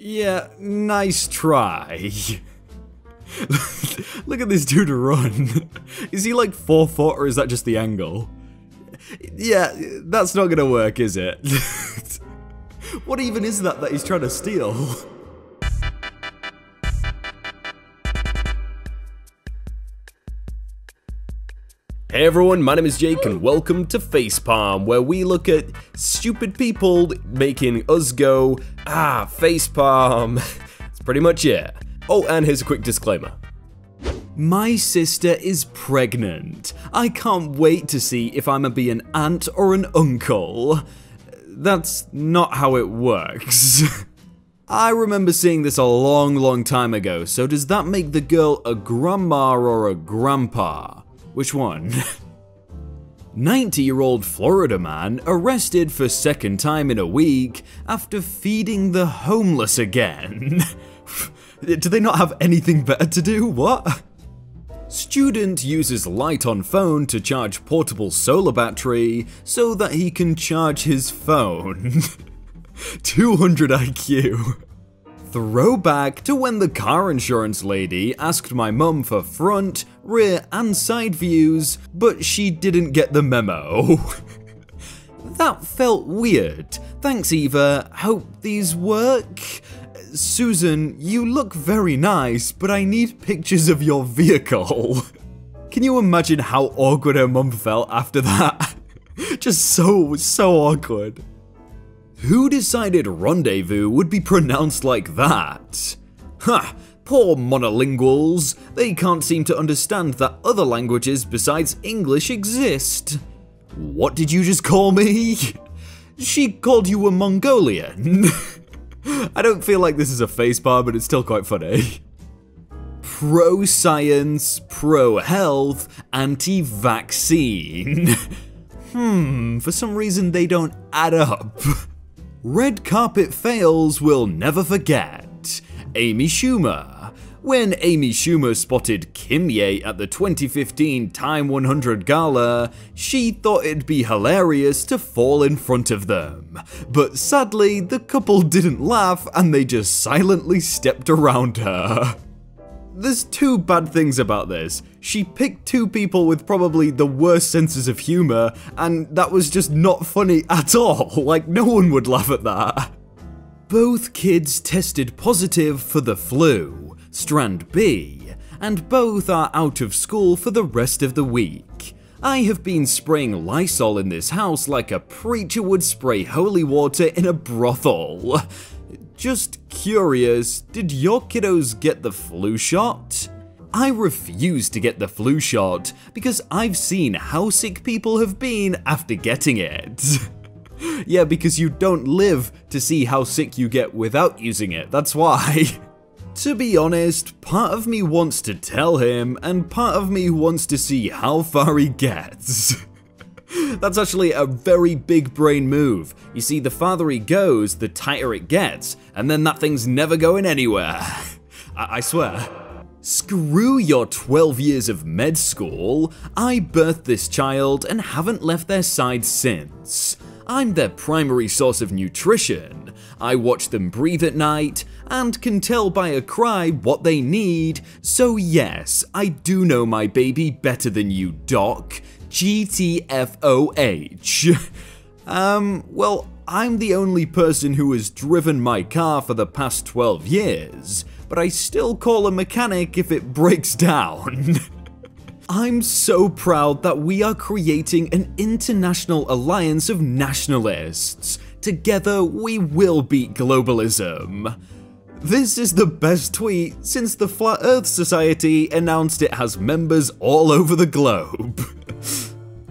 Yeah, nice try. Look at this dude run. Is he like 4 foot or is that just the angle? Yeah, that's not gonna work, is it? What even is that he's trying to steal? Hey everyone, my name is Jake and welcome to Facepalm, where we look at stupid people making us go, facepalm. That's pretty much it. Oh, and here's a quick disclaimer. My sister is pregnant. I can't wait to see if I'm gonna be an aunt or an uncle. That's not how it works. I remember seeing this a long time ago, so does that make the girl a grandma or a grandpa? Which one? 90-year-old Florida man arrested for second time in a week after feeding the homeless again. Do they not have anything better to do? What? Student uses light on phone to charge portable solar battery so that he can charge his phone. 200 IQ. Throwback to when the car insurance lady asked my mum for front, rear and side views, but she didn't get the memo. That felt weird. Thanks Eva, hope these work. Susan, you look very nice, but I need pictures of your vehicle. Can you imagine how awkward her mum felt after that? Just so awkward. Who decided rendezvous would be pronounced like that? Ha! Poor monolinguals. They can't seem to understand that other languages besides English exist. What did you just call me? She called you a Mongolian. I don't feel like this is a facepalm, but it's still quite funny. Pro-science, pro-health, anti-vaccine. For some reason they don't add up. Red carpet fails we'll never forget. Amy Schumer. When Amy Schumer spotted Kim Ye at the 2015 Time 100 Gala, she thought it'd be hilarious to fall in front of them. But sadly, the couple didn't laugh and they just silently stepped around her. There's two bad things about this. She picked two people with probably the worst senses of humor, and that was just not funny at all. Like, no one would laugh at that. Both kids tested positive for the flu, strand B, and both are out of school for the rest of the week. I have been spraying Lysol in this house like a preacher would spray holy water in a brothel. Just curious, did your kiddos get the flu shot? I refuse to get the flu shot because I've seen how sick people have been after getting it. Yeah, because you don't live to see how sick you get without using it, that's why. To be honest, part of me wants to tell him, and part of me wants to see how far he gets. That's actually a very big brain move. You see, the farther he goes, the tighter it gets, and then that thing's never going anywhere. I swear. Screw your 12 years of med school. I birthed this child and haven't left their side since. I'm their primary source of nutrition. I watch them breathe at night, and can tell by a cry what they need, so yes, I do know my baby better than you, Doc. GTFOH. Well, I'm the only person who has driven my car for the past 12 years, but I still call a mechanic if it breaks down. I'm so proud that we are creating an international alliance of nationalists. Together, we will beat globalism. This is the best tweet since the Flat Earth Society announced it has members all over the globe.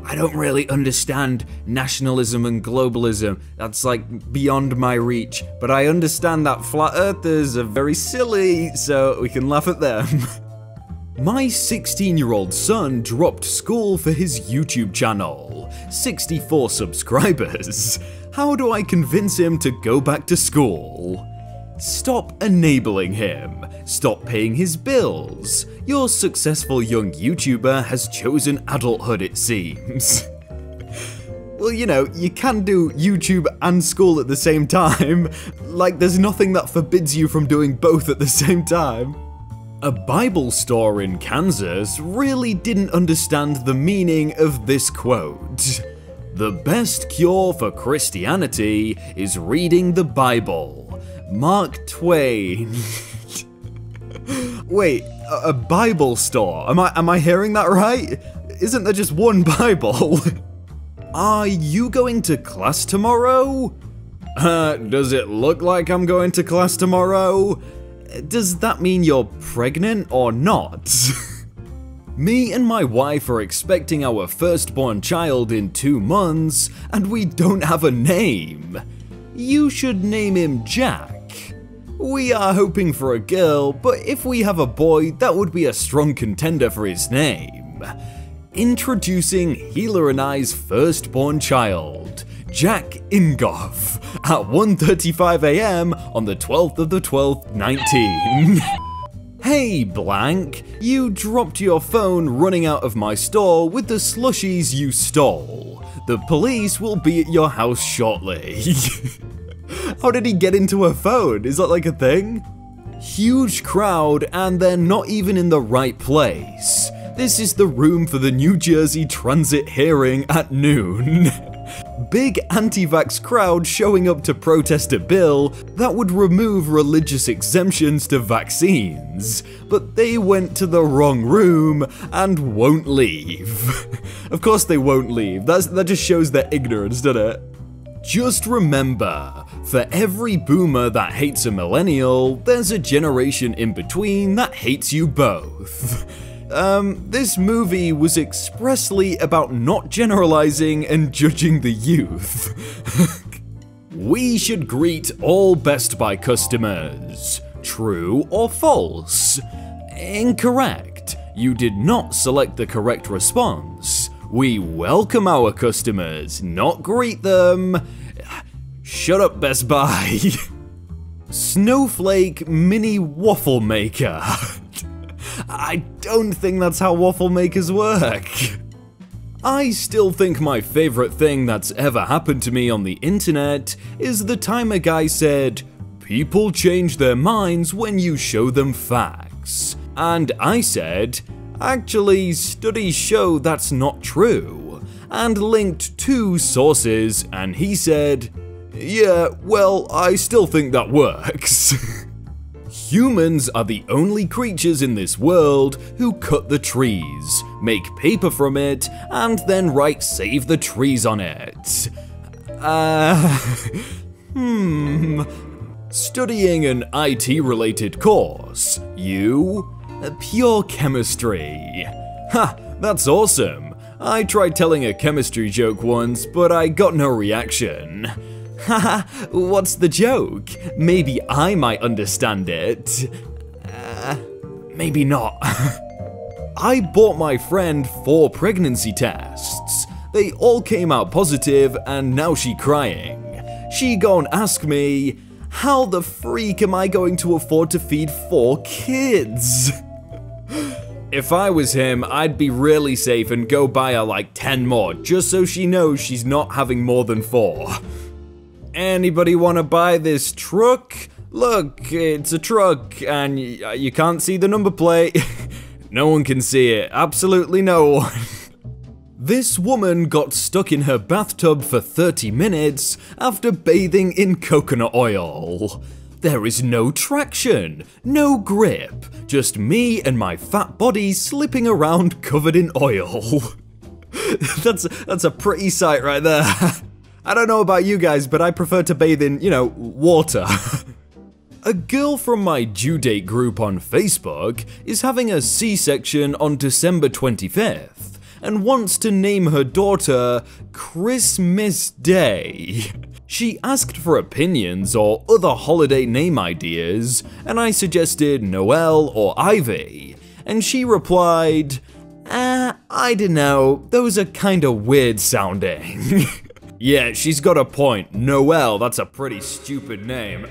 I don't really understand nationalism and globalism, that's like beyond my reach, but I understand that flat earthers are very silly, so we can laugh at them. My 16-year-old son dropped school for his YouTube channel. 64 subscribers. How do I convince him to go back to school? Stop enabling him. Stop paying his bills. Your successful young YouTuber has chosen adulthood, it seems. Well, you know, you can do YouTube and school at the same time. Like, there's nothing that forbids you from doing both at the same time. A Bible store in Kansas really didn't understand the meaning of this quote. The best cure for Christianity is reading the Bible. Mark Twain. Wait, a Bible store? Am I hearing that right? Isn't there just one Bible? Are you going to class tomorrow? Does it look like I'm going to class tomorrow? Does that mean you're pregnant or not? Me and my wife are expecting our firstborn child in 2 months, and we don't have a name. You should name him Jack. We are hoping for a girl, but if we have a boy, that would be a strong contender for his name. Introducing Healer and I's firstborn child, Jack Ingoff, at 1:35 AM on the 12th of the 12th, 19. Hey blank, you dropped your phone running out of my store with the slushies you stole. The police will be at your house shortly. How did he get into a phone? Is that like a thing? Huge crowd and they're not even in the right place. This is the room for the New Jersey Transit hearing at noon. Big anti-vax crowd showing up to protest a bill that would remove religious exemptions to vaccines, but they went to the wrong room and won't leave. Of course they won't leave, that just shows their ignorance, doesn't it? Just remember, for every boomer that hates a millennial, there's a generation in between that hates you both. This movie was expressly about not generalizing and judging the youth. We should greet all Best Buy customers. True or false? Incorrect. You did not select the correct response. We welcome our customers, not greet them. Shut up, Best Buy. Snowflake Mini Waffle Maker. I don't think that's how waffle makers work. I still think my favorite thing that's ever happened to me on the internet is the time a guy said, "People change their minds when you show them facts." And I said, "Actually, studies show that's not true," and linked 2 sources, and he said, "Yeah, well, I still think that works." Humans are the only creatures in this world who cut the trees, make paper from it, and then write "Save the Trees" on it. Studying an IT-related course. You? Pure chemistry. Ha, that's awesome. I tried telling a chemistry joke once, but I got no reaction. Haha, what's the joke? Maybe I might understand it. Maybe not. I bought my friend 4 pregnancy tests. They all came out positive and now she crying. She gon' ask me, how the freak am I going to afford to feed 4 kids? If I was him, I'd be really safe and go buy her like 10 more, just so she knows she's not having more than 4. Anybody wanna buy this truck? Look, it's a truck, and you can't see the number plate. No one can see it, absolutely no one. This woman got stuck in her bathtub for 30 minutes after bathing in coconut oil. There is no traction, no grip, just me and my fat body slipping around covered in oil. That's a pretty sight right there. I don't know about you guys, but I prefer to bathe in, water. A girl from my due date group on Facebook is having a C-section on December 25th and wants to name her daughter Christmas Day. She asked for opinions or other holiday name ideas, and I suggested Noel or Ivy, and she replied, I don't know, those are kinda weird sounding. Yeah, she's got a point. Noel, that's a pretty stupid name.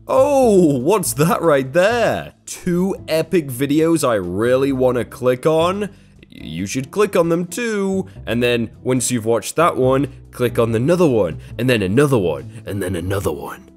Oh, what's that right there? 2 epic videos I really want to click on? you should click on them too. And then once you've watched that one, click on another one, and then another one, and then another one.